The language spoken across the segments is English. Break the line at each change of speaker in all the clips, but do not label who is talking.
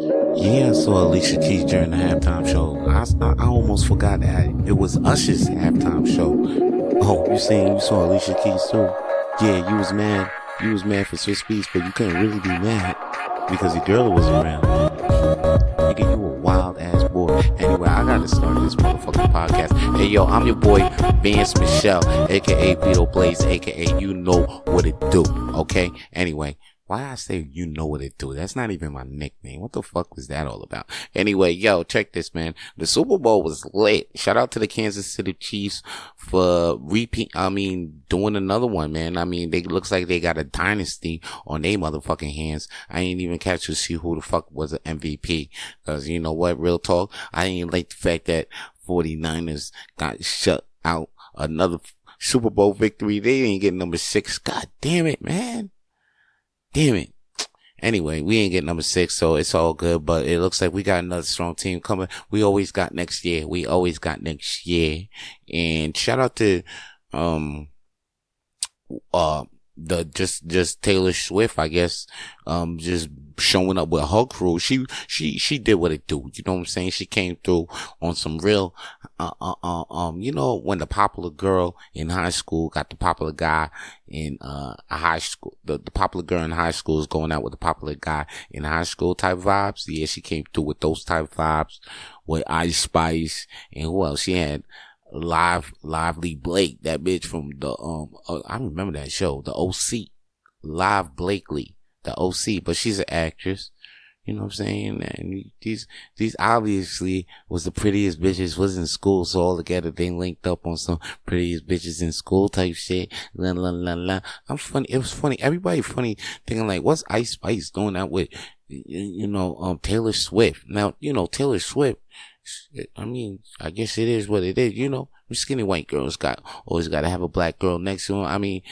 Yeah, I saw Alicia Keys during the halftime show. I almost forgot that it was Usher's halftime show. Oh, you saw Alicia Keys too? Yeah, you was mad. You was mad for Swiss Beats, but you couldn't really be mad because your girl was around. Nigga, you a wild ass boy. Anyway, I gotta start this motherfucking podcast. Hey yo, I'm your boy Vance Michelle, aka Vito Blaze, aka you know what it do. Okay? Anyway. Why I say you know what it do? That's not even my nickname. What the fuck was that all about? Anyway, yo, check this, man. The Super Bowl was lit. Shout out to the Kansas City Chiefs for doing another one, man. I mean, looks like they got a dynasty on their motherfucking hands. I ain't even catch to see who the fuck was the MVP. Cause you know what? Real talk. I ain't like the fact that 49ers got shut out. Another Super Bowl victory. They didn't get number 6. God damn it, man. Damn it. Anyway, we ain't get number 6, so it's all good, but it looks like we got another strong team coming. We always got next year. And shout out to, just Taylor Swift, I guess, just showing up with her crew. She did what it do. You know what I'm saying? She came through on some real, you know, when the popular girl in high school got the popular guy in, a high school, the popular girl in high school is going out with the popular guy in high school type vibes. Yeah, she came through with those type vibes with Ice Spice and who else? She had Lively Blake, that bitch from the, I remember that show, the OC, Live Blakely, the OC, but she's an actress, you know what I'm saying? And these obviously was the prettiest bitches was in school, so all together they linked up on some prettiest bitches in school type shit. La la la la. I'm funny. It was funny. Everybody funny thinking like, what's Ice Spice doing that with, Taylor Swift? Now, Taylor Swift, I mean, I guess it is what it is, skinny white girls always got to have a black girl next to them. I mean,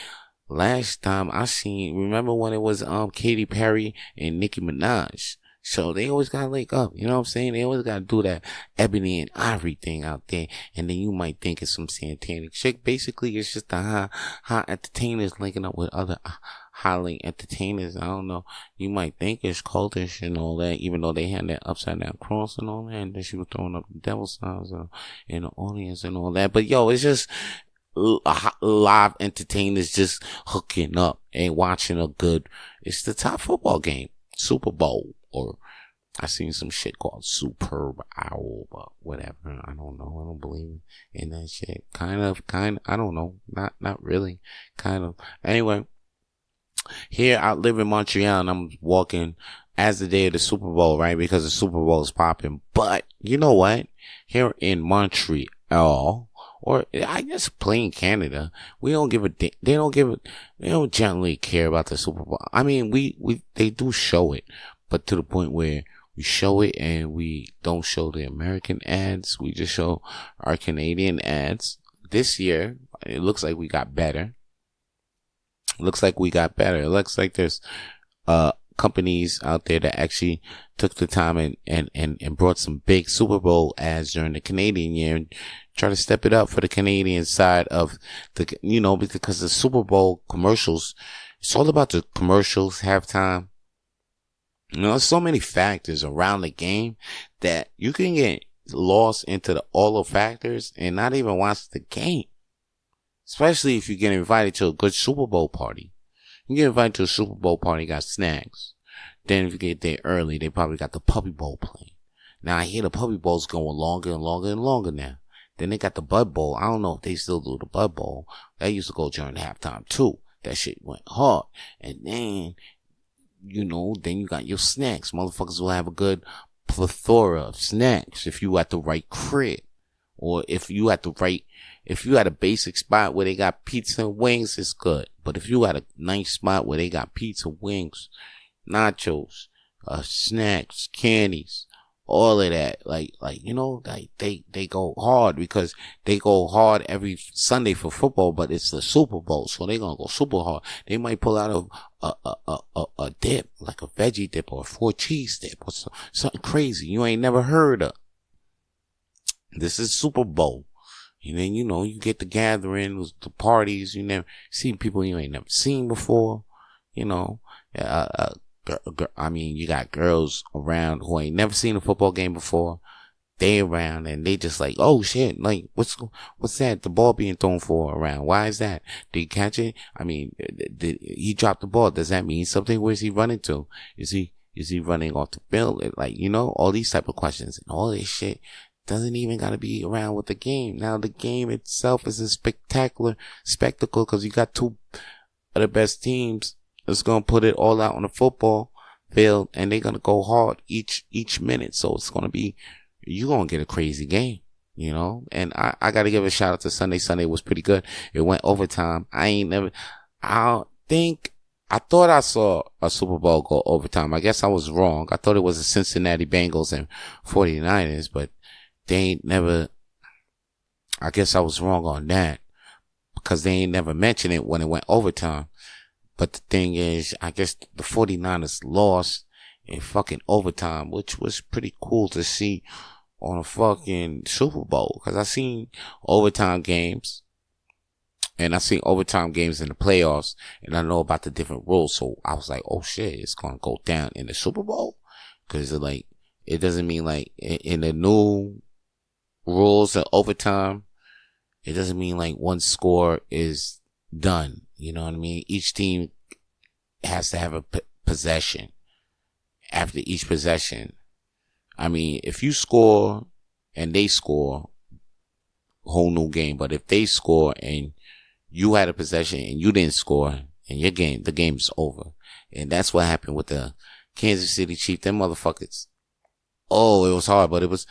last time remember when it was, Katy Perry and Nicki Minaj? So they always got to link up, you know what I'm saying? They always got to do that Ebony and Ivory thing out there. And then you might think it's some satanic shit. Basically, it's just the high entertainers linking up with other high entertainers. I don't know. You might think it's cultish and all that, even though they had that upside down cross and all that. And then she was throwing up the devil signs in the audience and all that. But yo, it's just live entertainers just hooking up and watching it's the top football game, Super Bowl, or I seen some shit called Superb Owl, but whatever. I don't know. I don't believe in that shit. Kind of. I don't know. Not really. Kind of. Anyway, here I live in Montreal and I'm walking as the day of the Super Bowl, right? Because the Super Bowl is popping. But you know what? Here in Montreal, or I guess plain Canada, we don't give a they don't generally care about the Super Bowl. I mean, they do show it, but to the point where we show it and we don't show the American ads. We just show our Canadian ads. This year, it looks like we got better. It looks like there's, companies out there that actually took the time and brought some big Super Bowl ads during the Canadian year and try to step it up for the Canadian side of because the Super Bowl commercials, it's all about the commercials, halftime. There's so many factors around the game that you can get lost into all the factors and not even watch the game. Especially if you get invited to a good Super Bowl party. You get invited to a Super Bowl party, got snacks. Then if you get there early, they probably got the Puppy Bowl playing. Now I hear the Puppy Bowl's going longer and longer and longer now. Then they got the Bud Bowl. I don't know if they still do the Bud Bowl. That used to go during halftime too. That shit went hard. And then, then you got your snacks. Motherfuckers will have a good plethora of snacks if you at the right crib. Or if you at a basic spot where they got pizza and wings, it's good. But if you at a nice spot where they got pizza, wings, nachos, snacks, candies, all of that, they go hard because they go hard every Sunday for football, but it's the Super Bowl, so they gonna go super hard. They might pull out a dip, like a veggie dip or a 4-cheese dip or something crazy you ain't never heard of. This is Super Bowl. And then, you get the gatherings, the parties, you never see people you ain't never seen before, you got girls around who ain't never seen a football game before. They around and they just like, oh shit, like what's that? The ball being thrown for around. Why is that? Did he catch it? I mean, did he dropped the ball? Does that mean something? Where's he running to? Is he running off the field? Like, all these type of questions and all this shit doesn't even gotta be around with the game. Now the game itself is a spectacular spectacle because you got two of the best teams that's gonna put it all out on the football field and they're gonna go hard each minute. So it's gonna be, you're going to get a crazy game, and I got to give a shout out to Sunday. Sunday was pretty good. It went overtime. I thought I saw a Super Bowl go overtime. I guess I was wrong. I thought it was the Cincinnati Bengals and 49ers, but they ain't never, I guess I was wrong on that because they ain't never mentioned it when it went overtime. But the thing is, I guess the 49ers lost in fucking overtime, which was pretty cool to see on a fucking Super Bowl, because I seen overtime games and I seen overtime games in the playoffs and I know about the different rules. So I was like, oh shit, it's going to go down in the Super Bowl, because it doesn't mean like in the new rules of overtime, it doesn't mean like one score is done. You know what I mean? Each team has to have a possession. After each possession, I mean, if you score and they score, whole new game. But if they score and you had a possession and you didn't score, and the game's over. And that's what happened with the Kansas City Chiefs. Them motherfuckers. Oh, it was hard, but it was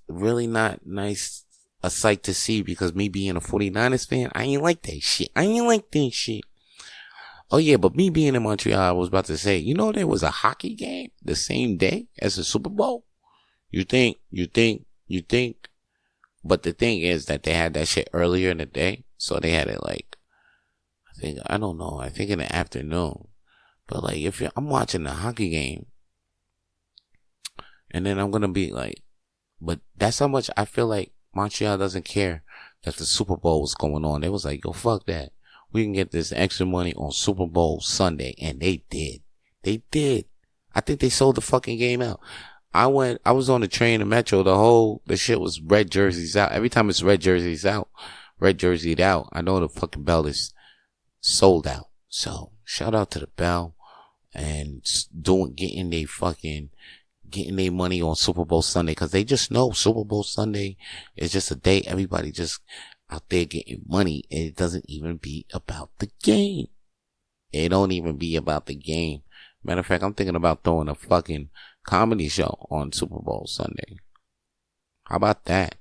really not nice, a sight to see, because me being a 49ers fan, I ain't like that shit. Oh yeah, but me being in Montreal, I was about to say, there was a hockey game the same day as the Super Bowl. You think. But the thing is that they had that shit earlier in the day. So they had it I think in the afternoon. But I'm watching the hockey game, and then I'm going to be but that's how much I feel like Montreal doesn't care that the Super Bowl was going on. They was like, yo, fuck that. We can get this extra money on Super Bowl Sunday. And they did. I think they sold the fucking game out. I was on the train in Metro. The shit was red jerseys out. Every time it's red jerseys out, red jerseyed out, I know the fucking belt is sold out. So shout out to the Bell and getting their money on Super Bowl Sunday, because they just know Super Bowl Sunday is just a day everybody just out there getting money. It doesn't even be about the game. It don't even be about the game. Matter of fact, I'm thinking about throwing a fucking comedy show on Super Bowl Sunday. How about that?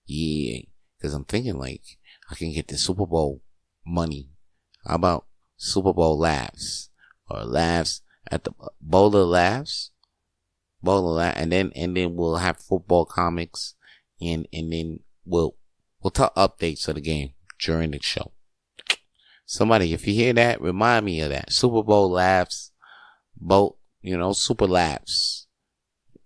Yeah, because I'm thinking I can get the Super Bowl money. How about Super Bowl laughs, or laughs at the bowl of laughs, and then we'll have football comics, and then we'll tell updates of the game during the show. Somebody, if you hear that, remind me of that. Super Bowl laughs, super laughs.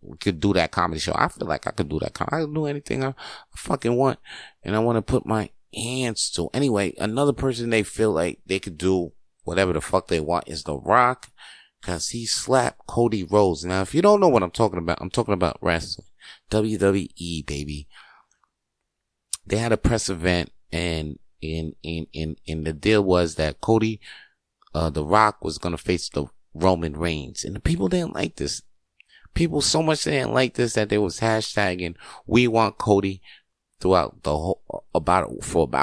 We could do that comedy show. I feel like I could do that. I can do anything I fucking want, and I want to put my hands to. Anyway, another person they feel like they could do whatever the fuck they want is The Rock, because he slapped Cody Rhodes. Now, if you don't know what I'm talking about wrestling. WWE, baby. They had a press event, and the deal was that Cody, The Rock, was gonna face the Roman Reigns, and the people didn't like this. People so much didn't like this that they was hashtagging "We want Cody" throughout for about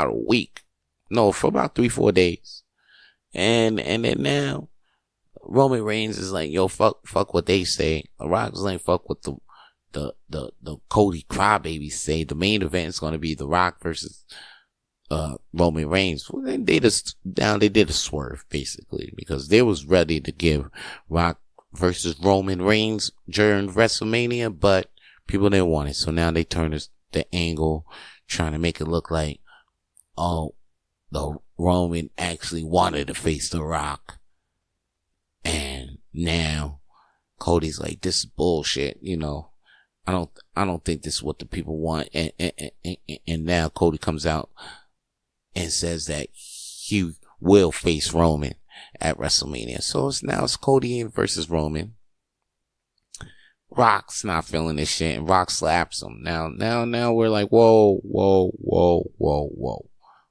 a week. No, for about 3-4 days, and then now Roman Reigns is like, yo, fuck what they say. The Rock is like, fuck what the Cody crybabies say. The main event is going to be The Rock versus Roman Reigns. Well, they did a swerve basically, because they was ready to give Rock versus Roman Reigns during WrestleMania, but people didn't want it. So now they turn the angle, trying to make it look like, oh, the Roman actually wanted to face The Rock, and now Cody's like, this is bullshit, I don't think this is what the people want. And now Cody comes out and says that he will face Roman. at WrestleMania. So it's Cody versus Roman. Rock's not feeling this shit, and Rock slaps him. Now we're like, whoa.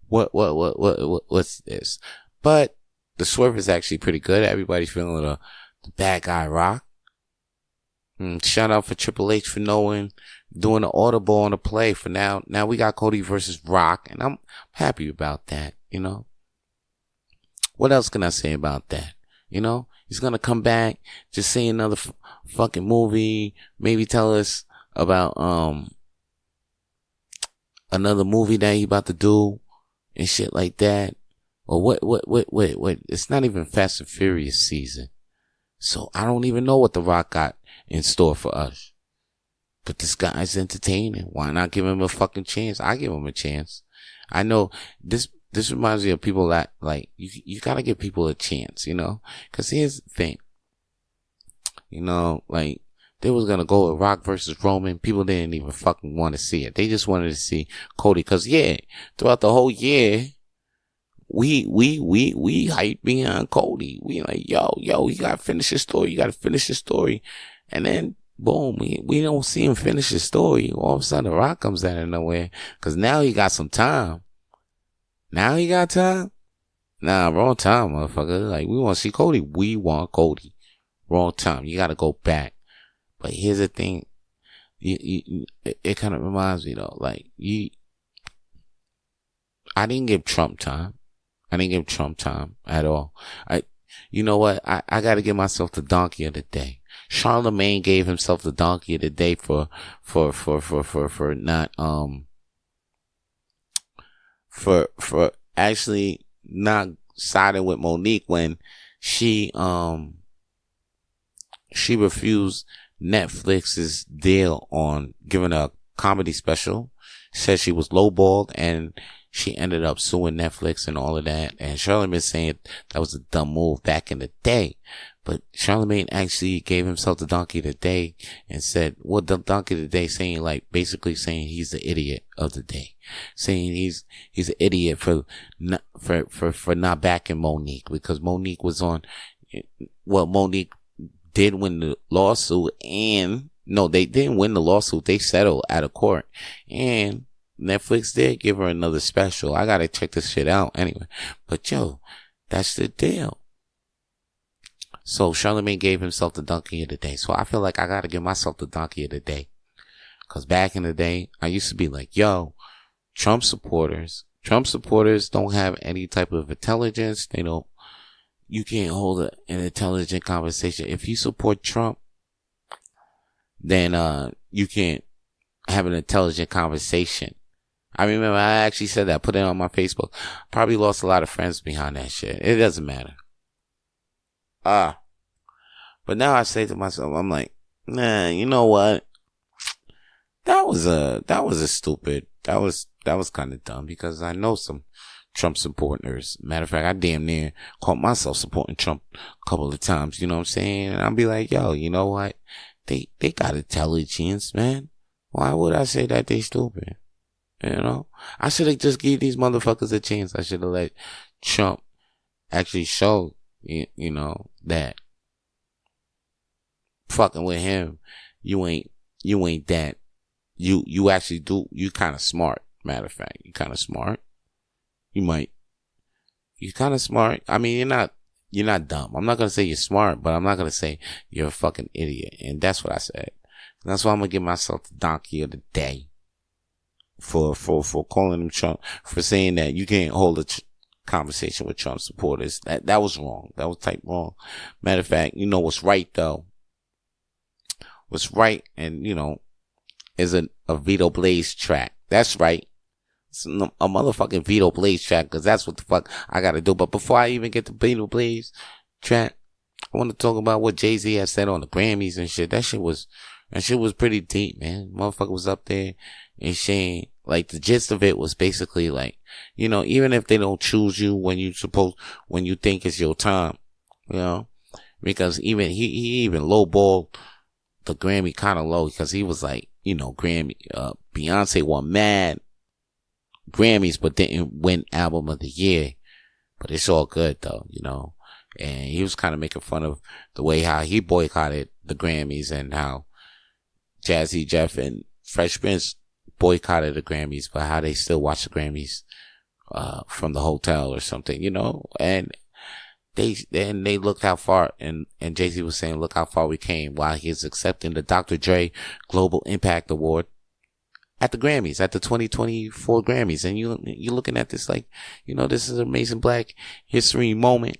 What's this? But the swerve is actually pretty good. Everybody's feeling the bad guy Rock. Shout out for Triple H for doing the audible on the play for now. Now we got Cody versus Rock, and I'm happy about that, What else can I say about that? He's gonna come back, just say another fucking movie, maybe tell us about, another movie that he about to do and shit like that. Or what, it's not even Fast and Furious season. So I don't even know what The Rock got in store for us. But this guy's entertaining. Why not give him a fucking chance? I give him a chance. I know this reminds me of people that, like, you gotta give people a chance, Cause here's the thing. Like, they was gonna go with Rock versus Roman. People didn't even fucking want to see it. They just wanted to see Cody. Cause throughout the whole year, we hype behind Cody. We like, yo, you gotta finish his story. And then, boom, we don't see him finish his story. All of a sudden, The Rock comes out of nowhere. Cause now he got some time. Now he got time? Nah, wrong time, motherfucker. Like, we want to see Cody. We want Cody. Wrong time. You gotta go back. But here's the thing. It kind of reminds me, though. Like, I didn't give Trump time. At all. You know what? I gotta give myself the donkey of the day. Charlemagne gave himself the donkey of the day for not, for actually not siding with Monique when she refused Netflix's deal on giving a comedy special. Said she was lowballed, and she ended up suing Netflix and all of that. And Charlemagne saying that was a dumb move back in the day. But Charlemagne actually gave himself the donkey of the day and said, well, the donkey of the day saying, like, basically saying he's the idiot of the day. Saying he's an idiot for not backing Monique, because Monique was Monique did win the lawsuit, and no, they didn't win the lawsuit. They settled out of court, and Netflix did give her another special. I gotta check this shit out anyway. But that's the deal. So Charlemagne gave himself the donkey of the day. So I feel like I gotta give myself the donkey of the day. Cause back in the day, I used to be like, Trump supporters don't have any type of intelligence. You can't hold an intelligent conversation. If you support Trump, then, you can't have an intelligent conversation. I remember I actually said that, put it on my Facebook. Probably lost a lot of friends behind that shit. It doesn't matter. But now I say to myself, I'm like, nah, you know what? That was kind of dumb, because I know some Trump supporters. Matter of fact, I damn near caught myself supporting Trump a couple of times, you know what I'm saying? And I'll be like, yo, you know what? They got intelligence, man. Why would I say that they stupid? I should have just gave these motherfuckers a chance. I should have let Trump actually show, that fucking with him, you ain't that. You actually do, you kind of smart. Matter of fact, you kind of smart. You're kind of smart. I mean, you're not dumb. I'm not going to say you're smart, but I'm not going to say you're a fucking idiot. And that's what I said. And that's why I'm going to give myself the donkey of the day for calling him Trump, for saying that you can't hold a conversation with Trump supporters. That was wrong. That was type wrong. Matter of fact, what's right though? What's right, and is a Vito Blaze track. That's right. It's a motherfucking Vito Blaze track, because that's what the fuck I gotta do. But before I even get to Vito Blaze track, I want to talk about what Jay-Z has said on the Grammys and shit. That shit was pretty deep, man. Motherfucker was up there and saying, like, the gist of it was basically like, even if they don't choose you when you think it's your time, because even he even lowballed the Grammy kind of low, because he was like, Grammy, Beyonce won mad Grammys, but didn't win album of the year. But it's all good though, And he was kind of making fun of the way how he boycotted the Grammys and how Jazzy Jeff and Fresh Prince boycotted the Grammys, but how they still watch the Grammys from the hotel or something, and they looked how far, and Jay-Z was saying, look how far we came, while he's accepting the Dr. Dre Global Impact Award at the Grammys, at the 2024 Grammys. And you're looking at this like, this is an amazing Black History moment.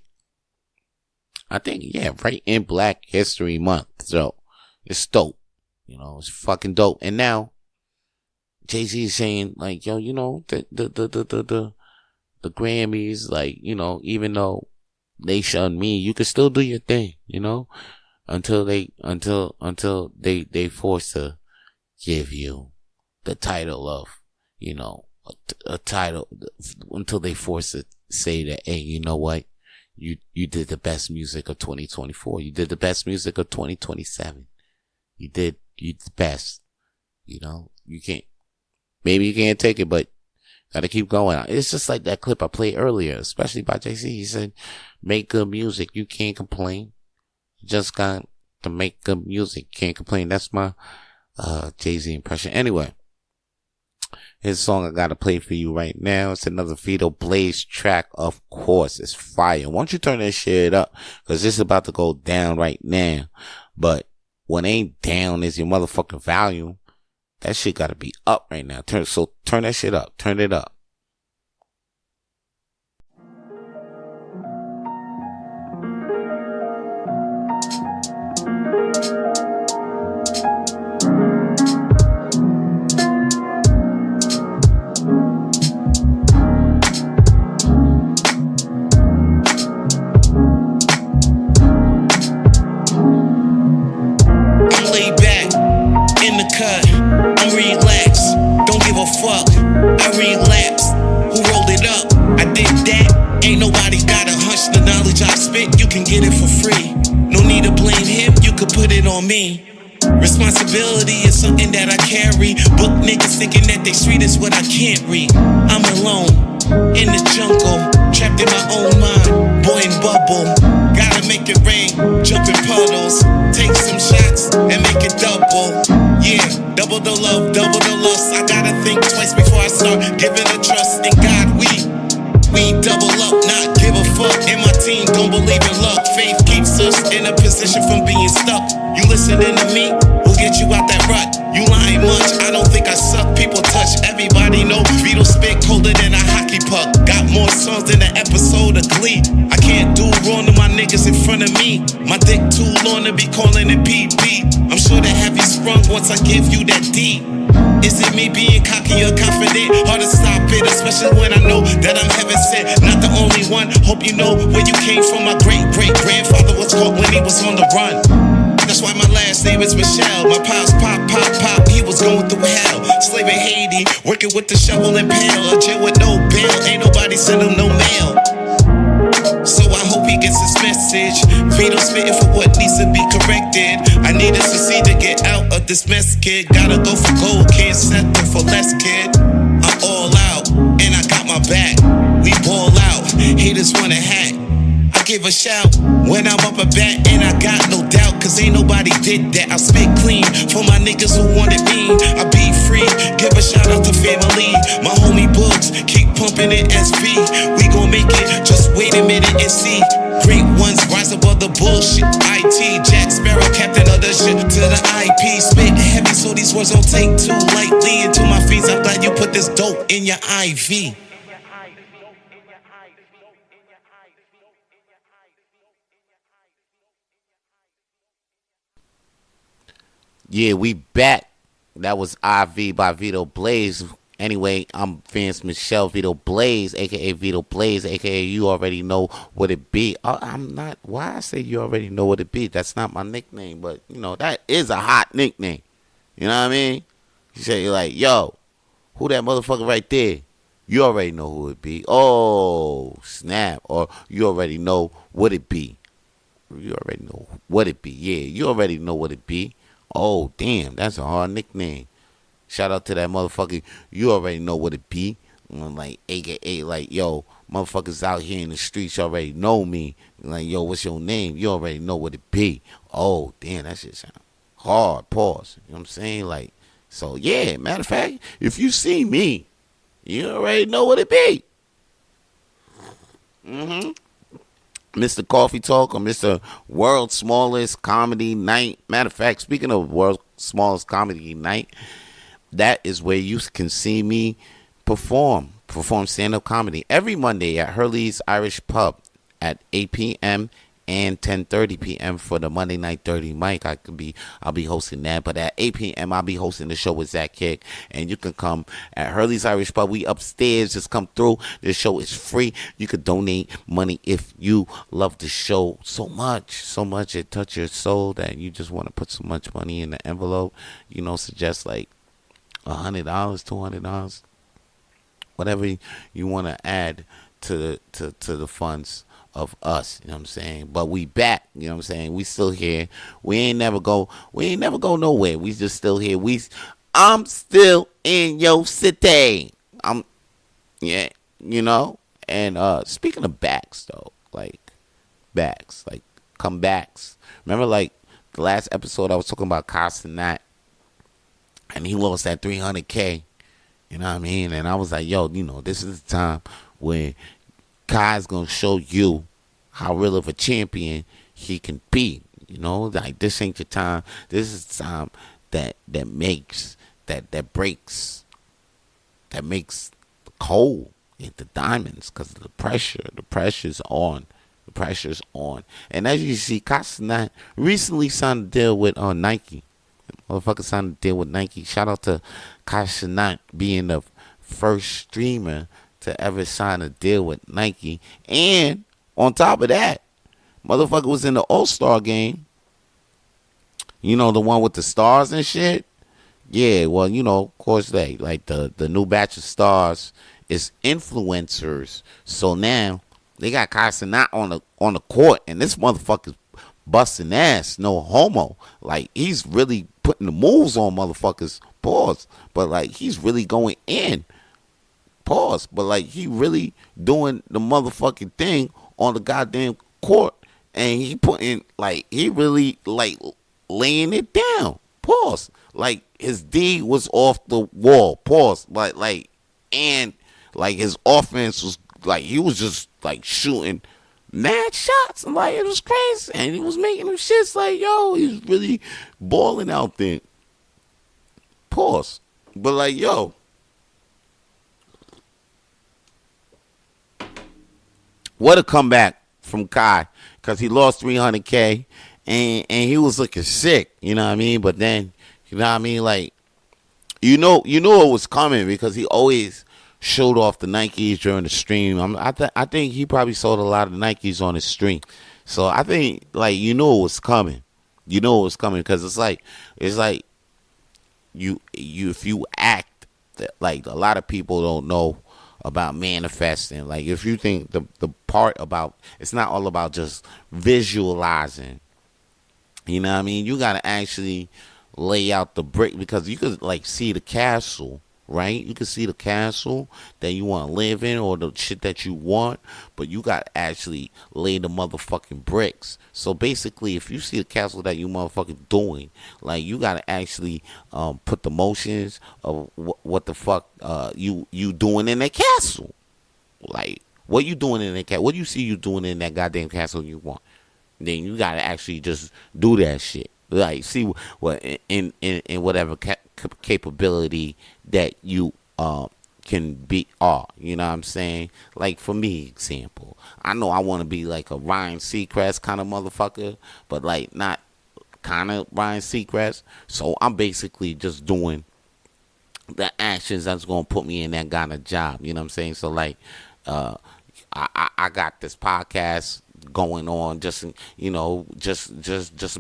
I think, right in Black History Month. So it's dope. It's fucking dope. And now Jay-Z is saying like, yo, the Grammys, like, even though they shunned me, you can still do your thing, until they force to give you the title of, a title, until they force to say that, hey, you know what? You did the best music of 2024. You did the best music of 2027. You the best. Maybe you can't take it, but gotta keep going. It's just like that clip I played earlier, especially by Jay-Z. He said, make good music. You can't complain. You just got to make good music. You can't complain. That's my Jay-Z impression. Anyway, his song I gotta play for you right now. It's another Vito Blaze track. Of course, it's fire. Why don't you turn that shit up? Cause it's about to go down right now. But what ain't down is your motherfucking volume. That shit gotta be up right now. Turn that shit up. Turn it up.
I'm relaxed, don't give a fuck. I relapsed, who rolled it up? I did that. Ain't nobody got a hunch. The knowledge I spit, you can get it for free. No need to blame him, you could put it on me. Responsibility is something that I carry. Book niggas thinking that they street is what I can't read. I'm alone, in the jungle, trapped in my own mind, boy in bubble. Gotta make it rain, jump in puddles, take some shots and make it double. Yeah, double the love, double the lust. I gotta think twice before I start giving a trust in God. We double up, not give a fuck. And my team don't believe in luck. Faith keeps us in a position from being stuck. You listening to me, we'll get you out that rut. You lying much, I don't think I suck. People touch, everybody know Vito spit colder than a hockey puck. Got more songs than an episode of Glee. I can't do wrong to my niggas in front of me. My dick too long to be calling it PP. I'm sure that have you sprung once I give you that D. Is it me being cocky or confident? Hard to stop it, especially when I know that I'm heaven sent. Not the only one, hope you know where you came from. My great-great-grandfather was caught when he was on the run. That's why my last name is Michelle. My pops pop, he was going through hell. Slave in Haiti, working with the shovel and pail. A jail with no bail, ain't nobody send him no mail. So I hope he gets his message. Vito spitting for what needs to be corrected. I need to succeed to get out of this mess, kid. Gotta go for gold, can't settle for less, kid. I'm all out, and I got my back. We ball out, haters want a hat. I give a shout when I'm up a bat, and I got no doubt, cause ain't nobody did that. I spit clean for my niggas who wanted me. I be free, give a shout out to family. My homie Books, keep pumping it SV. We gon' make it, just wait a minute and see. Great ones rise above the bullshit. IT, Jack Sparrow, captain of the shit. To the IP, spit heavy so these words don't take too lightly. And to my fiends, I'm glad you put this dope in your IV.
Yeah, we back. That was IV by Vito Blaze. Anyway, I'm Vance Michelle Vito Blaze, aka Vito Blaze, aka you already know what it be. I'm not. Why I say you already know what it be? That's not my nickname, but that is a hot nickname. You know what I mean? You say like, yo, who that motherfucker right there? You already know who it be. Oh, snap! Or you already know what it be. You already know what it be. Yeah, you already know what it be. Oh, damn, that's a hard nickname. Shout out to that motherfucker. You already know what it be. Like, AKA, like, yo, motherfuckers out here in the streets already know me. Like, yo, what's your name? You already know what it be. Oh, damn, that shit sound hard. Pause. You know what I'm saying? Like, so yeah, matter of fact, if you see me, you already know what it be. Mr. Coffee Talk or Mr. World's Smallest Comedy Night. Matter of fact, speaking of World's Smallest Comedy Night, that is where you can see me perform stand-up comedy every Monday at Hurley's Irish Pub at 8 p.m. and 10:30 p.m. for the Monday Night Dirty Mic. I'll be hosting that, but at 8 p.m. I'll be hosting the show with Zach Kick, and you can come at Hurley's Irish Pub. We upstairs. Just come through. This show is free. You could donate money if you love the show so much it touches your soul that you just want to put so much money in the envelope. Suggest like $100, $200, whatever you want to add to the funds of us, you know what I'm saying? But we back, you know what I'm saying? We still here. We ain't never go nowhere. We just still here. I'm still in your city. And speaking of backs though, like comebacks. Remember like the last episode I was talking about Cenat, and he lost that $300K. You know what I mean? And I was like, yo, this is the time when Kai's gonna show you how real of a champion he can be. Like this ain't your time. This is the time that makes that breaks, that makes the coal into diamonds because of the pressure. The pressure's on. And as you see, Cenat recently signed a deal with Nike. Motherfucker signed a deal with Nike. Shout out to Cenat being the first streamer to ever sign a deal with Nike. And on top of that, motherfucker was in the All-Star game. The one with the stars and shit? Yeah, well, of course they, like the new batch of stars is influencers. So now they got Cenat on the court, and this motherfucker's busting ass, no homo. Like, he's really putting the moves on motherfuckers. Pause. But like, he's really going in. Pause. But like, he really doing the motherfucking thing on the goddamn court, and he putting like, he really like laying it down. Pause. Like, his D was off the wall. Pause. And like his offense was like, he was just like shooting mad shots, and like, it was crazy, and he was making them shits like, yo, he's really balling out there. Pause. But like, yo, what a comeback from Kai, because he lost $300K, and he was looking sick, you know what I mean? But then, you know what I mean, like, you know it was coming, because he always showed off the Nikes during the stream. I think he probably sold a lot of Nikes on his stream. So I think, like, it was coming. It was coming, because it's like you if you act like, a lot of people don't know about manifesting. Like, if you think the part about, it's not all about just visualizing. You know what I mean? You got to actually lay out the brick, because you could like see the castle, right? You can see the castle that you want to live in, or the shit that you want, but you got to actually lay the motherfucking bricks. So basically, if you see the castle that you motherfucking doing, like, you got to actually put the motions of what the fuck you doing in that castle. Like, what you doing in that castle? What you see you doing in that goddamn castle you want? Then you got to actually just do that shit. Like, see what in whatever capability that you can be. You know what I'm saying? Like, for me, example, I know I want to be like a Ryan Seacrest kind of motherfucker, but like, not kind of Ryan Seacrest. So I'm basically just doing the actions that's gonna put me in that kind of job. You know what I'm saying? So like, I got this podcast going on, just to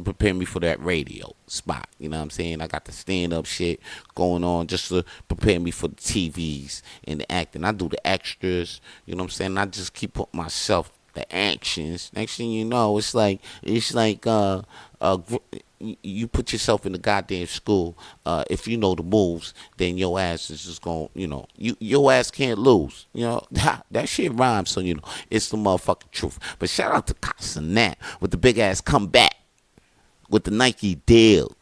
prepare me for that radio spot. You know what I'm saying? I got the stand-up shit going on just to prepare me for the TVs and the acting. I do the extras. You know what I'm saying? I just keep putting myself the actions. Next thing you know, it's like you put yourself in the goddamn school. If you know the moves, then your ass is just going, your ass can't lose. That shit rhymes, so it's the motherfucking truth. But shout out to Cenat with the big ass comeback with the Nike deal.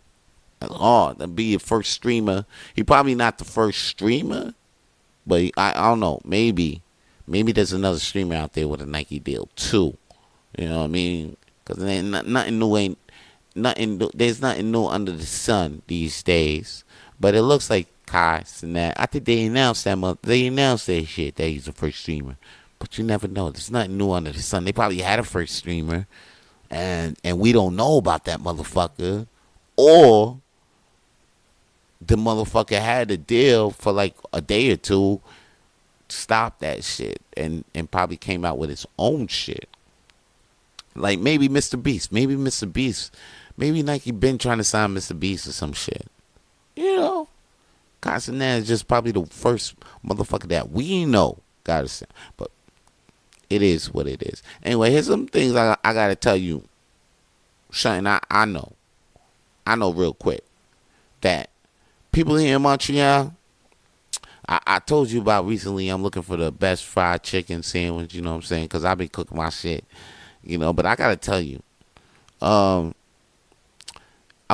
Oh, that'd be your first streamer. He probably not the first streamer, but I don't know. Maybe there's another streamer out there with a Nike deal too. You know what I mean? Because nothing new there's nothing new under the sun these days. But it looks like Cenat. I think they announced that shit that he's the first streamer. But you never know. There's nothing new under the sun. They probably had a first streamer, and we don't know about that motherfucker, or the motherfucker had a deal for like a day or two, stopped that shit, and probably came out with his own shit. Like maybe Mr. Beast. Maybe Nike been trying to sign Mr. Beast or some shit. Cenat is just probably the first motherfucker that we know got to sign. But it is what it is. Anyway, here's some things I gotta tell you. Something I know real quick. That people here in Montreal, I told you about recently, I'm looking for the best fried chicken sandwich, you know what I'm saying? Because I've been cooking my shit, but I got to tell you, I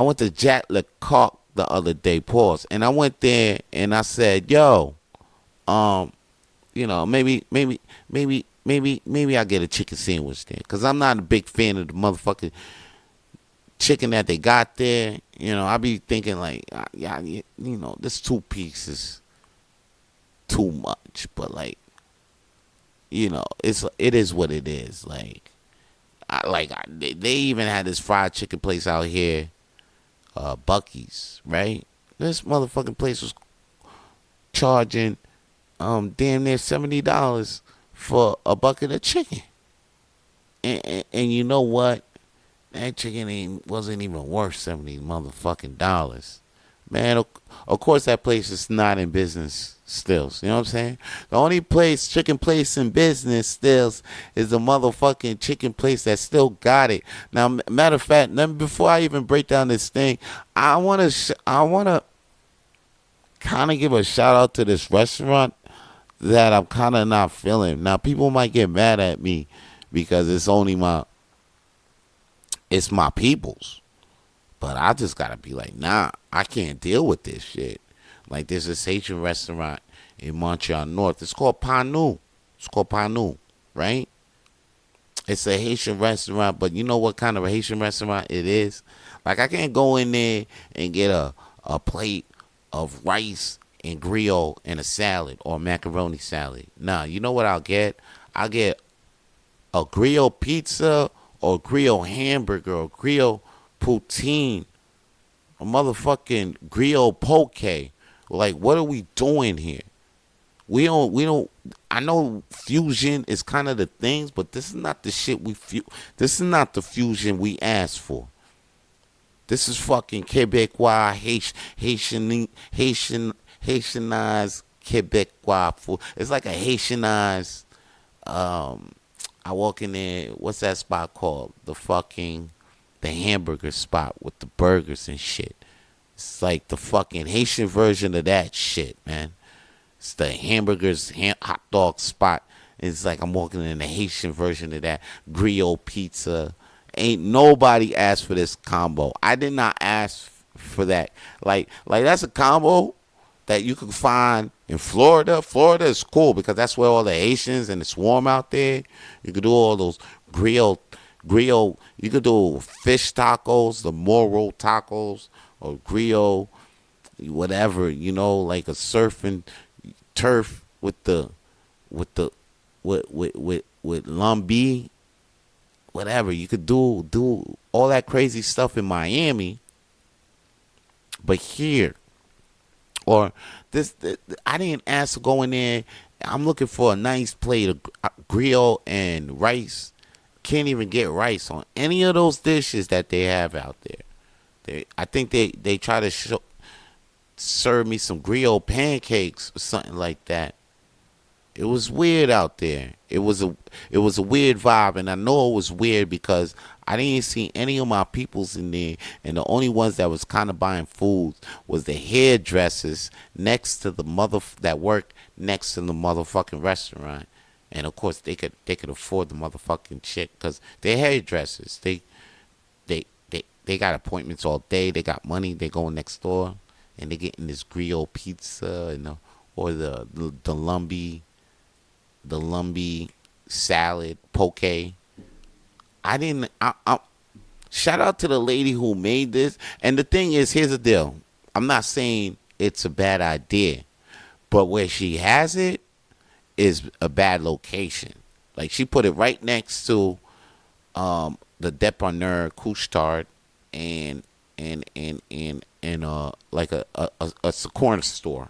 went to Jack LeCoq the other day, and I went there and I said, yo, maybe I get a chicken sandwich there. Because I'm not a big fan of the motherfucking chicken that they got there. I be thinking like, this 2 pieces too much, but like, it is what it is. Like, they even had this fried chicken place out here, Buc-ee's, right? This motherfucking place was charging damn near $70 for a bucket of chicken, and you know what? That chicken wasn't even worth $70 motherfucking dollars. Man, of course that place is not in business still. You know what I'm saying? The only chicken place in business still is the motherfucking chicken place that still got it. Now, matter of fact, before I even break down this thing, I wanna kind of give a shout out to this restaurant that I'm kind of not feeling. Now, people might get mad at me because it's my people's. But I just gotta be like, nah, I can't deal with this shit. Like, there's this Haitian restaurant in Montreal North. It's called Panu, right? It's a Haitian restaurant, but you know what kind of a Haitian restaurant it is? Like, I can't go in there and get a plate of rice and griot and a salad or macaroni salad. Nah, you know what I'll get? I'll get a griot pizza or griot hamburger or griot poutine, a motherfucking griot poke. Like, what are we doing here? We don't. I know fusion is kind of the things, but this is not the shit this is not the fusion we asked for. This is fucking Quebecois, Haitianized Quebecois food. It's like a Haitianized. I walk in there. What's that spot called? The hamburger spot with the burgers and shit. It's like the fucking Haitian version of that shit, man. It's the hamburgers, hot dog spot. It's like I'm walking in the Haitian version of that. Griot pizza. Ain't nobody asked for this combo. I did not ask for that. Like that's a combo that you can find in Florida. Florida is cool because that's where all the Haitians and it's warm out there. You can do all those griot. You could do fish tacos, the Moro tacos, or griot, whatever, like a surf and turf with lambi, whatever. You could do all that crazy stuff in Miami, but here, or this, I didn't ask to go in there. I'm looking for a nice plate of griot and rice. Can't even get rice on any of those dishes that they have out there. I think they try to serve me some griot pancakes or something like that. It was weird out there. It was a weird vibe, and I know it was weird because I didn't see any of my peoples in there, and the only ones that was kind of buying food was the hairdressers next to the mother that worked next to the motherfucking restaurant, and of course they could afford the motherfucking shit because they're hairdressers. They got appointments all day. They got money. They go next door, and they getting this griot pizza or the lumby salad poke. I didn't. Shout out to the lady who made this. And the thing is, here's the deal. I'm not saying it's a bad idea, but where she has it is a bad location. Like she put it right next to the Dépanneur Couche-Tard and like a corner store.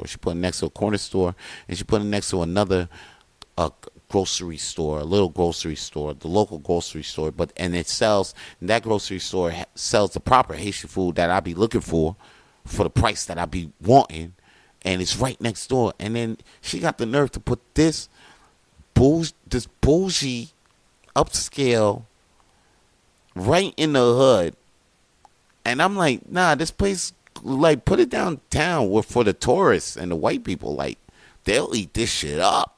She put it next to a corner store, and she put it next to another grocery store, a little grocery store, the local grocery store. And that grocery store sells the proper Haitian food that I be looking for the price that I be wanting, and it's right next door. And then she got the nerve to put this bougie upscale right in the hood. And I'm like, nah, this place, like, put it downtown for the tourists and the white people. Like, they'll eat this shit up,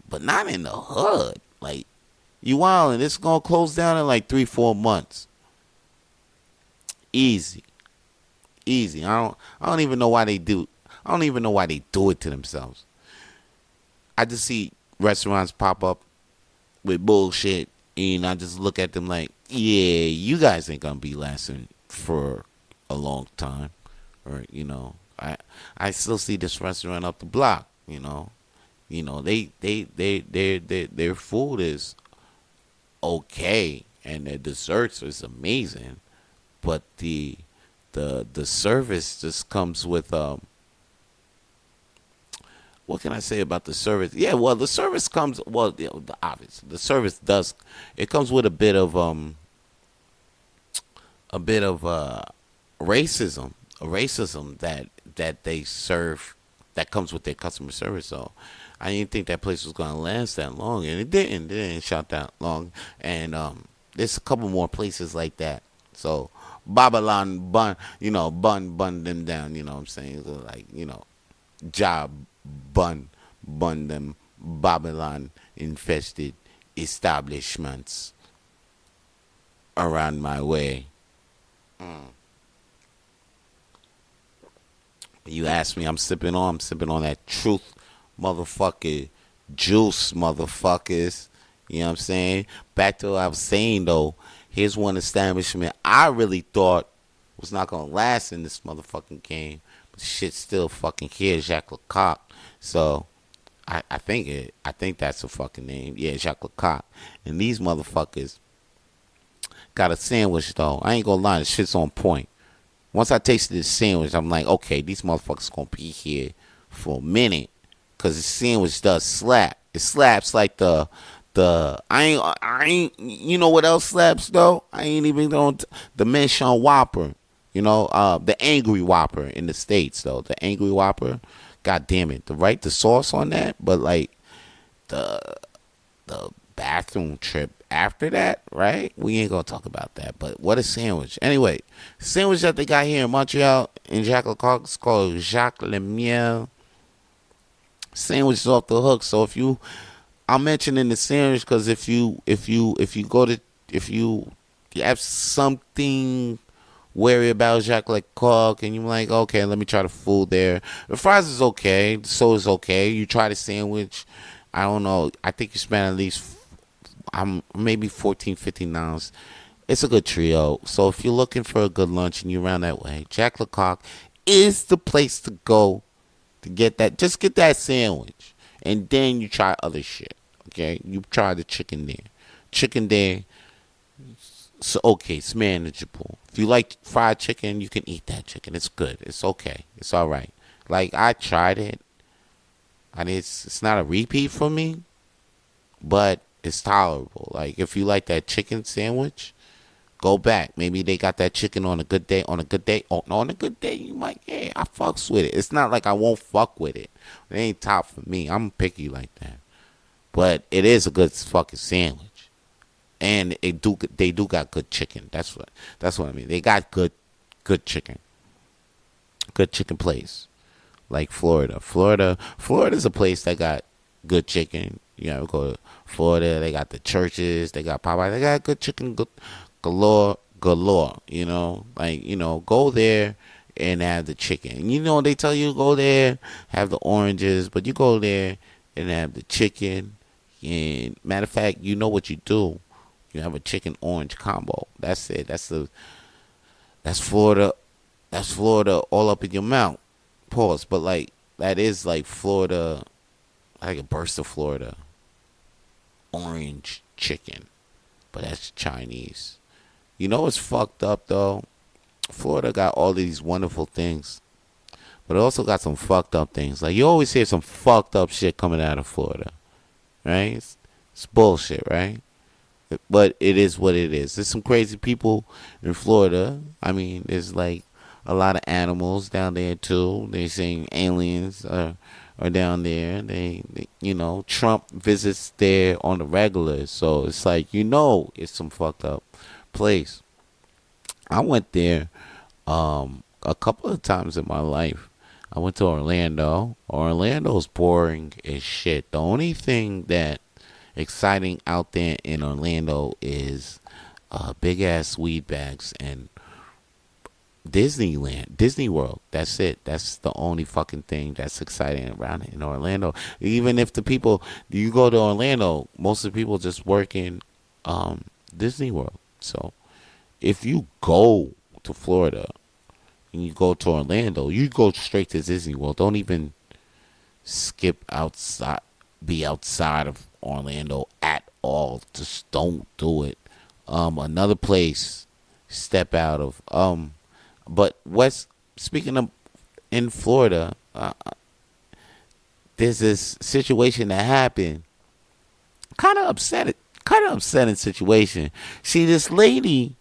but not in the hood. Like, you wildin'. It's gonna close down in like 3-4 months. Easy. I don't even know why they do. I don't even know why they do it to themselves. I just see restaurants pop up with bullshit, and I just look at them like, yeah, you guys ain't gonna be lasting for a long time. Or, I still see this restaurant up the block, their food is okay and their desserts is amazing, but the service just comes with what can I say about the service? Yeah, well, the service comes, the obvious. The service does, it comes with a bit of racism that they serve, that comes with their customer service. So I didn't think that place was gonna last that long, and it didn't. It didn't shut that long, and there's a couple more places like that. So Babylon bun them down. You know what I'm saying? So, like, job bun them Babylon infested establishments around my way. You ask me, I'm sipping on that truth, motherfucker, juice, motherfuckers. You know what I'm saying? Back to what I was saying, though. Here's one establishment I really thought was not gonna last in this motherfucking game, but shit's still fucking here, Jacques Lecoq. So I think that's a fucking name. Yeah, Jacques Lecoq. And these motherfuckers got a sandwich, though. I ain't gonna lie, the shit's on point. Once I tasted this sandwich, I'm like, okay, these motherfuckers gonna be here for a minute, cause the sandwich does slap. It slaps like I ain't. You know what else slaps though? I ain't even on the Mention Whopper. The Angry Whopper in the States though. The Angry Whopper. God damn it, the sauce on that, but like the bathroom trip after that, right? We ain't gonna talk about that. But what a sandwich. Anyway, the sandwich that they got here in Montreal in Jacques Lecoq is called Jacques Lemieux. Sandwich is off the hook. So I'm mentioning the sandwich because if you have something wary about Jacques Lecoq and you're like, okay, let me try the food there. The fries is okay. The soda is okay. You try the sandwich. I don't know. I think you spend at least maybe $14-15. It's a good trio. So if you're looking for a good lunch and you're around that way, Jacques Lecoq is the place to go to get that. Just get that sandwich, and then you try other shit. Okay, you try the chicken there. Chicken there, so okay, it's manageable. If you like fried chicken, you can eat that chicken. It's good. It's okay. It's all right. Like, I tried it. I mean, it's not a repeat for me, but it's tolerable. Like, if you like that chicken sandwich, Go back. Maybe they got that chicken on a good day. On a good day, on a good day, you might, yeah, I fucks with it. It's not like I won't fuck with it. It ain't top for me. I'm picky like that. But it is a good fucking sandwich, and they do got good chicken. That's what I mean. They got good chicken, good chicken place. Like Florida. Florida's a place that got good chicken. You know, go to Florida, they got the churches, they got Popeye, they got good chicken galore, you know. Like, you know, go there and have the chicken. You know, they tell you go there, have the oranges, but you go there and have the chicken. And matter of fact, you know what you do. You have a chicken orange combo. That's it. That's Florida. That's Florida all up in your mouth. Pause. But like that is like Florida, like a burst of Florida. Orange chicken. But that's Chinese. You know what's fucked up though? Florida got all these wonderful things. But it also got some fucked up things. Like you always hear some fucked up shit coming out of Florida. Right? It's bullshit, right? But it is what it is. There's some crazy people in Florida. I mean, there's like a lot of animals down there too. They're saying aliens are down there. They, you know, Trump visits there on the regular. So it's like, you know, it's some fucked up place. I went there a couple of times in my life. I went to Orlando. Orlando's boring as shit. The only thing that exciting out there in Orlando is big ass weed bags and Disneyland, Disney World. That's it. That's the only fucking thing that's exciting around in Orlando. Even if the people, you go to Orlando, most of the people just work in Disney World. So if you go to Florida and you go to Orlando, you go straight to Disney World. Don't even skip outside, be outside of Orlando at all. Just don't do it. Another place, step out of. But speaking of in Florida, there's this situation that happened. Kind of upsetting situation. See, this lady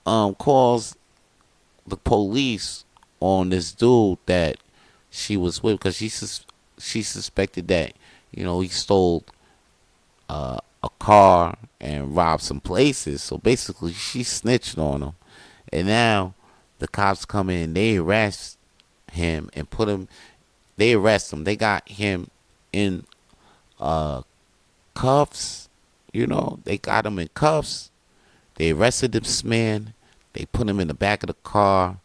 calls the police on this dude that she was with because she suspected that, you know, he stole a car and robbed some places. So basically, she snitched on him, and now the cops come in. They arrest him and put him. They arrest him. They got him in cuffs. You know, they got him in cuffs. They arrested this man. They put him in the back of the car.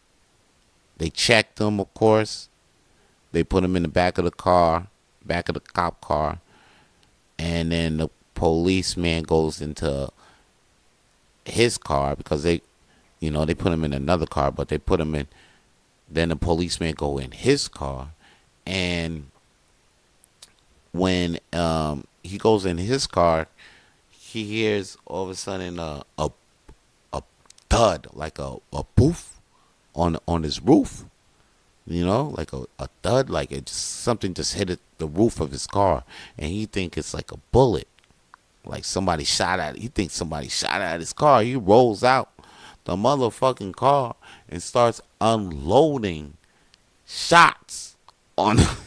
They checked him, of course. They put him in the back of the car, back of the cop car. And then the policeman goes into his car because they put him in another car, but they put him in. Then the policeman go in his car. And when he goes in his car, he hears all of a sudden a thud, like a poof on his roof, you know, like a thud, like something just hit the roof of his car, and he think it's like a bullet, like somebody shot at it. He thinks somebody shot at his car. He rolls out the motherfucking car and starts unloading shots on the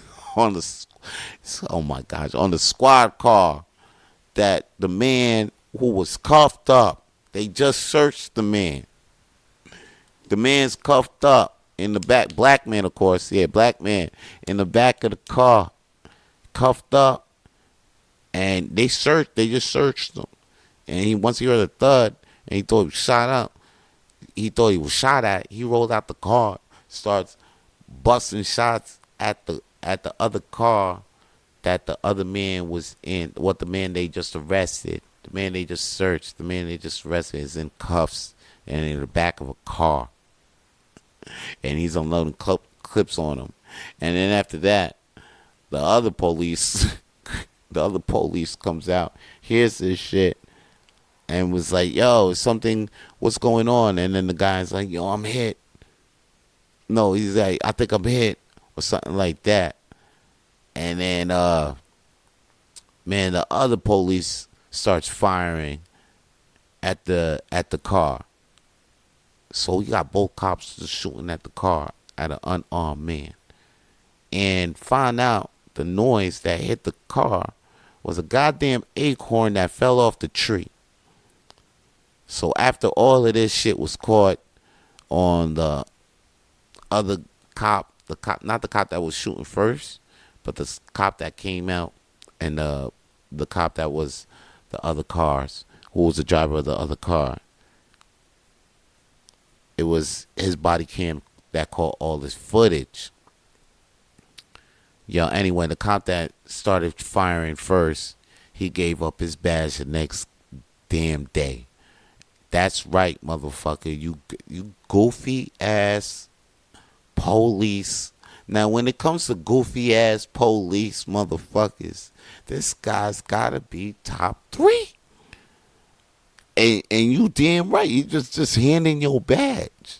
oh my gosh, on the squad car that the man who was cuffed up. They just searched the man. The man's cuffed up in the back. Black man, of course. Yeah, black man in the back of the car, cuffed up. And they just searched him. And once he heard a thud and he thought he was shot up, he thought he was shot at. He rolled out the car, starts busting shots at the other car that the other man was in. What the man they just arrested. The man they just searched, the man they just arrested is in cuffs and in the back of a car. And he's unloading clips on him. And then after that, the other police comes out, hears this shit, and was like, yo, what's going on? And then the guy's like, yo, I'm hit. No, he's like, I think I'm hit, or something like that. And then, man, the other police starts firing at the car. So you got both cops just shooting at the car at an unarmed man. And find out the noise that hit the car was a goddamn acorn that fell off the tree. So after all of this shit was caught on the other cop, not the cop that was shooting first, but the cop that came out, and the cop that was the other cars, who was the driver of the other car. It was his body cam that caught all this footage. Yo, anyway, the cop that started firing first, he gave up his badge the next damn day. That's right, motherfucker. You goofy ass police. Now, when it comes to goofy ass police motherfuckers, this guy's gotta be top 3. And you damn right. You just handing your badge.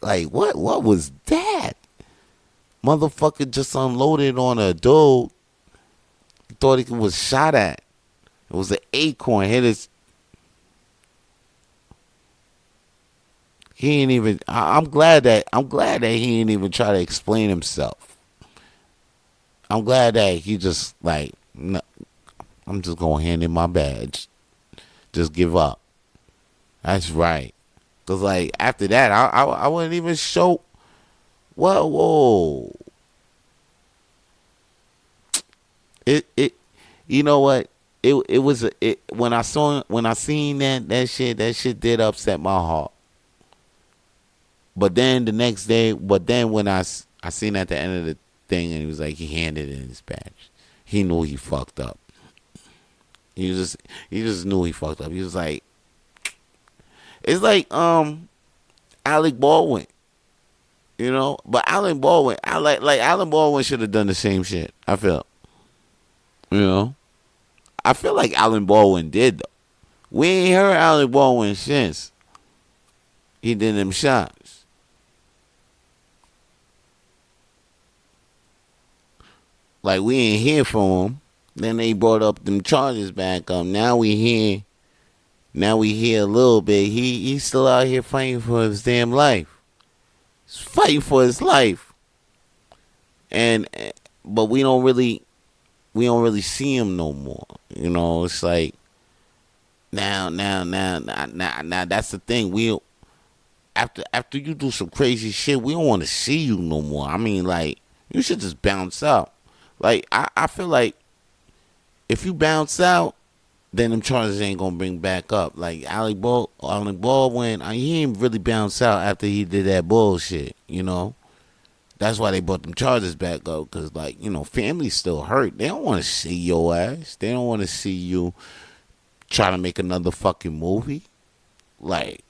Like, what was that? Motherfucker just unloaded on a dude. He thought he was shot at. It was an acorn. Hit his. He ain't even. I'm glad that he ain't even try to explain himself. I'm glad that he just like, no, I'm just gonna hand in my badge. Just give up. That's right. Cause like after that, I wouldn't even show. Whoa. It. You know what? It was when I seen that shit did upset my heart. But then the next day, when I seen at the end of the thing, and he was like, he handed in his badge. He knew he fucked up. He just knew he fucked up. He was like, it's like Alec Baldwin, you know. But Alec Baldwin, Alec Baldwin should have done the same shit. I feel, you know. I feel like Alec Baldwin did though. We ain't heard Alec Baldwin since he did them shots. Like, we ain't hear from him. Then they brought up them charges back up. Now we hear a little bit. He's still out here fighting for his damn life. He's fighting for his life. But we don't really see him no more. You know, it's like now that's the thing. We after you do some crazy shit, we don't want to see you no more. I mean, like, you should just bounce out. Like, I feel like if you bounce out, then them charges ain't gonna bring back up. Like Alec Baldwin, he ain't really bounce out after he did that bullshit, you know. That's why they brought them charges back up, because, like, you know, families still hurt. They don't want to see your ass. They don't want to see you try to make another fucking movie. Like,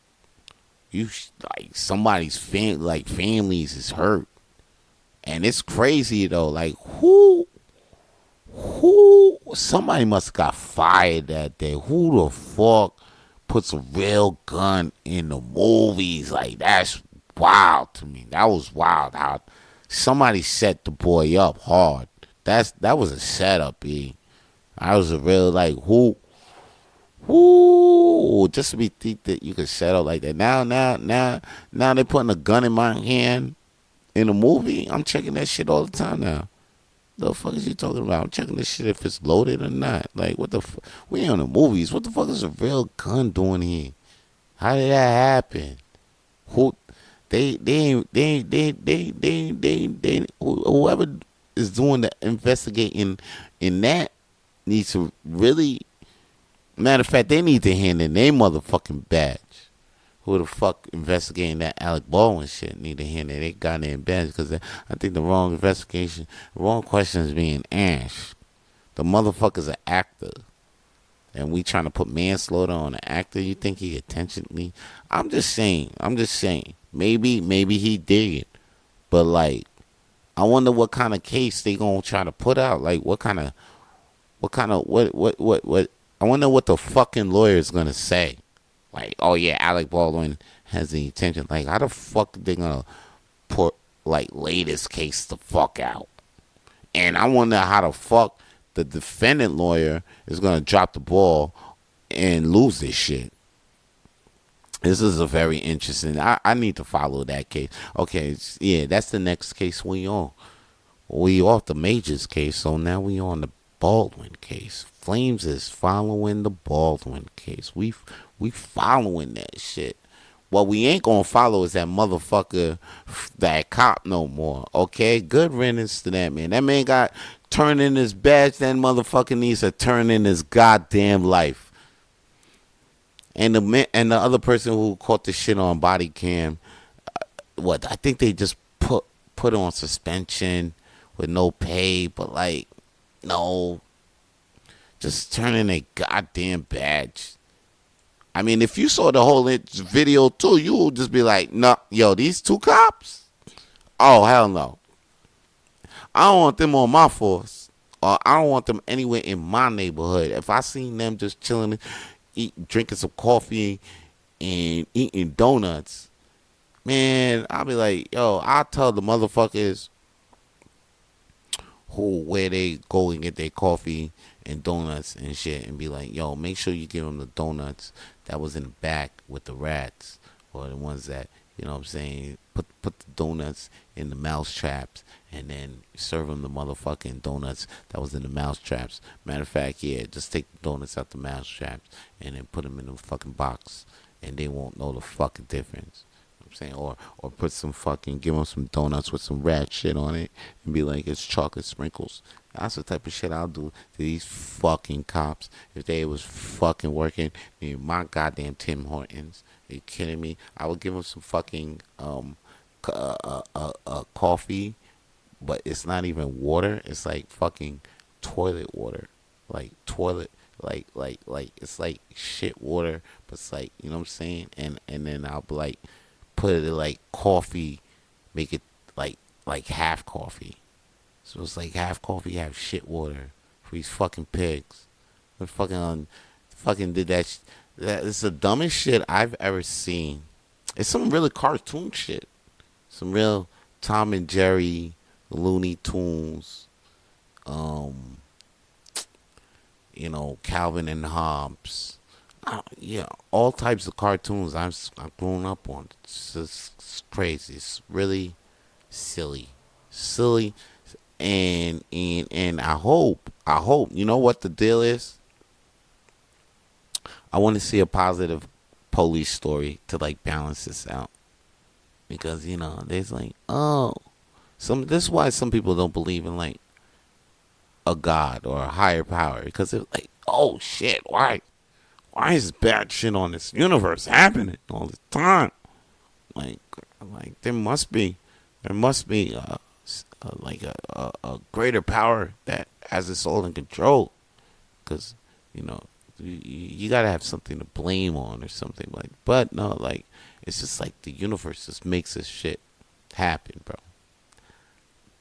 somebody's families is hurt. And it's crazy though. Like, somebody must have got fired that day. Who the fuck puts a real gun in the movies? Like, that's wild to me. That was wild how somebody set the boy up hard. That was a setup, B. I was a real, like, who just to be think that you could set up like that. Now they're putting a gun in my hand in a movie. I'm checking that shit all the time now. The fuck is you talking about? I'm checking this shit if it's loaded or not. Like, what the fuck? We ain't on the movies. What the fuck is a real gun doing here? How did that happen? Who? Whoever is doing the investigating in that needs to really. Matter of fact, they need to hand in their motherfucking badge. Who the fuck investigating that Alec Baldwin shit need to hand in their goddamn badge, because I think the wrong question is being asked. The motherfucker's an actor, and we trying to put manslaughter on an actor. You think he intentionally? I'm just saying. Maybe he did, but like, I wonder what kind of case they gonna try to put out. Like, what? I wonder what the fucking lawyer is gonna say. Like, oh yeah, Alec Baldwin has the intention. Like, how the fuck they gonna lay this case the fuck out? And I wonder how the fuck the defendant lawyer is gonna drop the ball and lose this shit. This is a very interesting. I need to follow that case. Okay, yeah, that's the next case we on. We off the Majors case, so now we on the Baldwin case. Flames is following the Baldwin case. We following that shit. What we ain't gonna follow is that motherfucker, that cop no more. Okay, good riddance to that man. That man got turned in his badge. That motherfucker needs to turn in his goddamn life. And the other person who caught the shit on body cam, what I think they just put on suspension with no pay, but like, no, just turn in a goddamn badge. I mean, if you saw the whole video too, you would just be like, no, yo, these two cops? Oh, hell no. I don't want them on my force. Or I don't want them anywhere in my neighborhood. If I seen them just chilling, drinking some coffee and eating donuts, man, I'll be like, yo, I'll tell the motherfuckers where they go and get their coffee and donuts and shit, and be like, yo, make sure you give them the donuts that was in the back with the rats, or the ones that, you know what I'm saying, put the donuts in the mouse traps, and then serve them the motherfucking donuts that was in the mouse traps. Matter of fact, yeah, just take the donuts out the mouse traps and then put them in the fucking box, and they won't know the fucking difference. I'm saying, or put some fucking, give them some donuts with some rat shit on it and be like, it's chocolate sprinkles. That's the type of shit I'll do to these fucking cops if they was fucking working in my goddamn Tim Hortons. Are you kidding me? I would give them some fucking coffee, but it's not even water. It's like fucking toilet water, like toilet, like it's like shit water, but it's like, you know what I'm saying. And then I'll be like, put it in like coffee, make it like half coffee. So it's like half coffee, half shit water for these fucking pigs. They fucking did that. It's the dumbest shit I've ever seen. It's some really cartoon shit. Some real Tom and Jerry, Looney Tunes, you know, Calvin and Hobbes. Yeah, all types of cartoons I've grown up on. It's just crazy. It's really silly. And I hope, you know what the deal is? I want to see a positive police story to like balance this out. Because, you know, there's like, this is why some people don't believe in like a god or a higher power. Because they're like, oh shit, why is bad shit on this universe happening all the time? Like there must be like a greater power that has us all in control, because, you know, you gotta have something to blame on or something, like. But no, like, it's just like the universe just makes this shit happen, bro.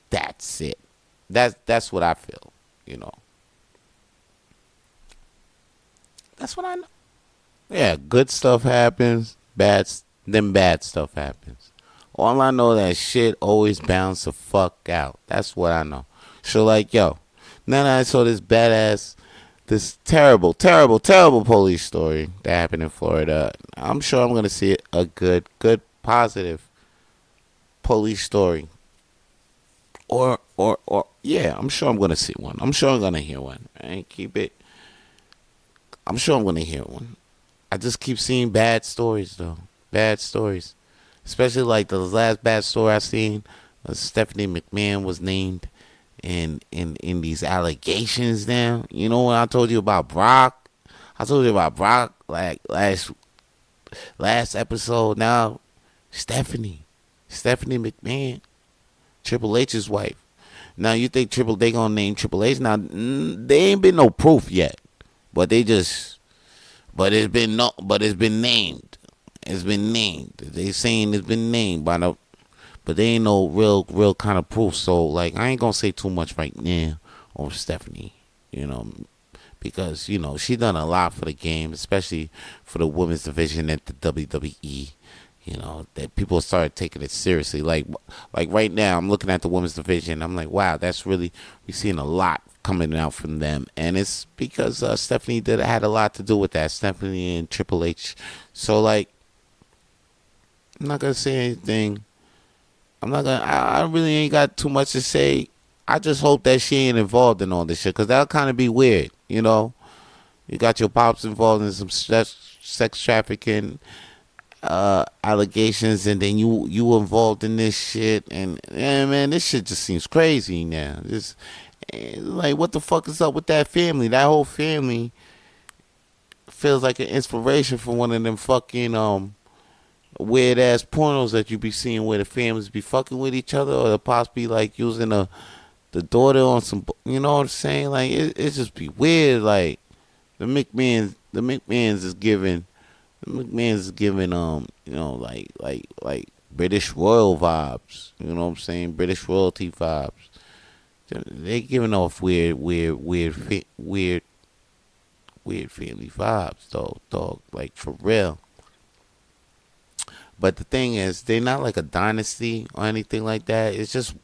That's it. That's what I feel, you know. That's what I know. Yeah, good stuff happens, bad stuff happens. All I know that shit always bounce the fuck out. That's what I know. So like, yo, now that I saw this terrible police story that happened in Florida, I'm sure I'm gonna see a good positive police story. Or yeah, I'm sure I'm gonna see one. I'm sure I'm gonna hear one. Right? I'm sure I'm gonna hear one. I just keep seeing bad stories though. Bad stories. Especially like the last bad story I seen, Stephanie Mchmahon was named in these allegations now. You know when I told you about Brock? I told you about Brock like last episode. Now Stephanie Mchmahon, Triple H's wife. Now you think they gonna name Triple H? Now there ain't been no proof yet, but it's been named. It's been named. They saying it's been named but they ain't no real kind of proof. So like, I ain't gonna say too much right now on Stephanie, you know, because, you know, she done a lot for the game, especially for the women's division at the WWE. You know, that people started taking it seriously. Like right now, I'm looking at the women's division. I'm like, wow, that's really, we're seeing a lot coming out from them, and it's because Stephanie had a lot to do with that. Stephanie and Triple H. So like, I'm not gonna say anything. I really ain't got too much to say. I just hope that she ain't involved in all this shit, cause that'll kind of be weird, you know. You got your pops involved in some sex trafficking allegations, and then you involved in this shit, and man, this shit just seems crazy now. Just like, what the fuck is up with that family? That whole family feels like an inspiration for one of them fucking weird ass pornos that you be seeing where the families be fucking with each other, or the pops be like using the daughter on some, you know what I'm saying? Like it just be weird. Like the McMahons is giving you know, like British royal vibes. You know what I'm saying? British royalty vibes. They giving off weird family vibes, though, dog. Like for real. But the thing is, they're not like a dynasty or anything like that. It's just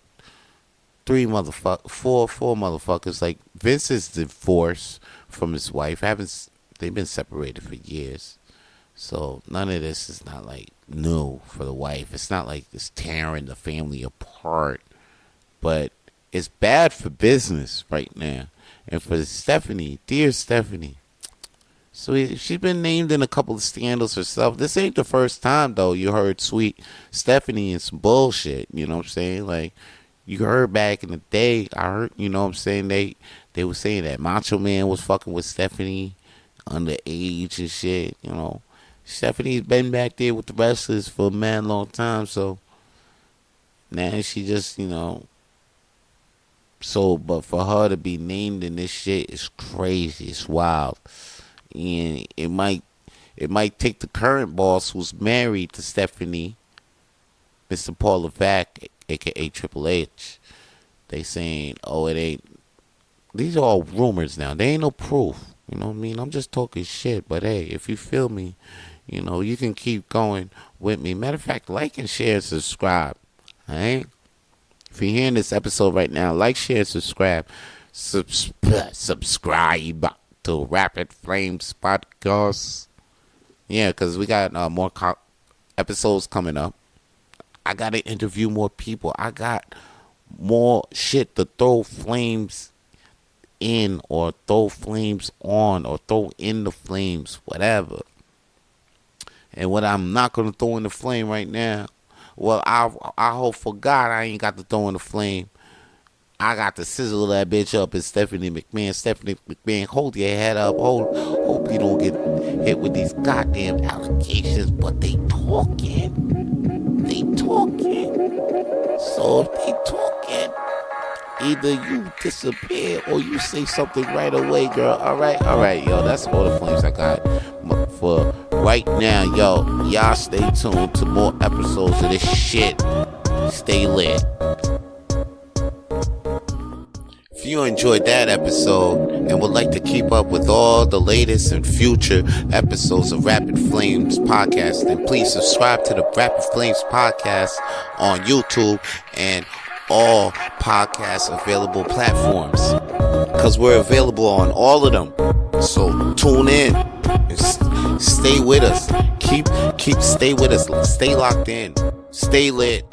four motherfuckers. Like Vince is divorced from his wife. They've been separated for years. So none of this is not like new for the wife. It's not like it's tearing the family apart. But it's bad for business right now. And for Stephanie, dear Stephanie. So she's been named in a couple of scandals herself. This ain't the first time, though, you heard sweet Stephanie in some bullshit. You know what I'm saying? Like, you heard back in the day, I heard, you know what I'm saying, they were saying that Macho Man was fucking with Stephanie underage and shit, you know. Stephanie's been back there with the wrestlers for a man long time, so now she just, you know. So, but for her to be named in this shit is crazy. It's wild. And it might take the current boss who's married to Stephanie, Mr. Paul Levesque, aka Triple H. They saying, oh, it ain't. These are all rumors now. They ain't no proof. You know what I mean? I'm just talking shit. But hey, if you feel me, you know, you can keep going with me. Matter of fact, like and share and subscribe. Alright? If you're hearing this episode right now, like, share, and subscribe. Subscribe to Rapid Flames Podcast. Yeah, because we got more episodes coming up. I got to interview more people. I got more shit to throw flames in, or throw flames on, or throw in the flames, whatever. And what I'm not going to throw in the flame right now, well, I hope for God I ain't got to throw in the flame. I got to sizzle that bitch up as Stephanie McMahon. Stephanie McMahon, hold your head up. Hope you don't get hit with these goddamn allegations. But they talking. So if they talking, either you disappear or you say something right away, girl. All right, yo. That's all the flames I got for right now, yo. Y'all stay tuned to more episodes of this shit. Stay lit. If you enjoyed that episode and would like to keep up with all the latest and future episodes of Rapid Flames Podcast, then please subscribe to the Rapid Flames Podcast on YouTube and all podcast available platforms, because we're available on all of them. So tune in and stay with us. Stay with us. Stay locked in. Stay lit.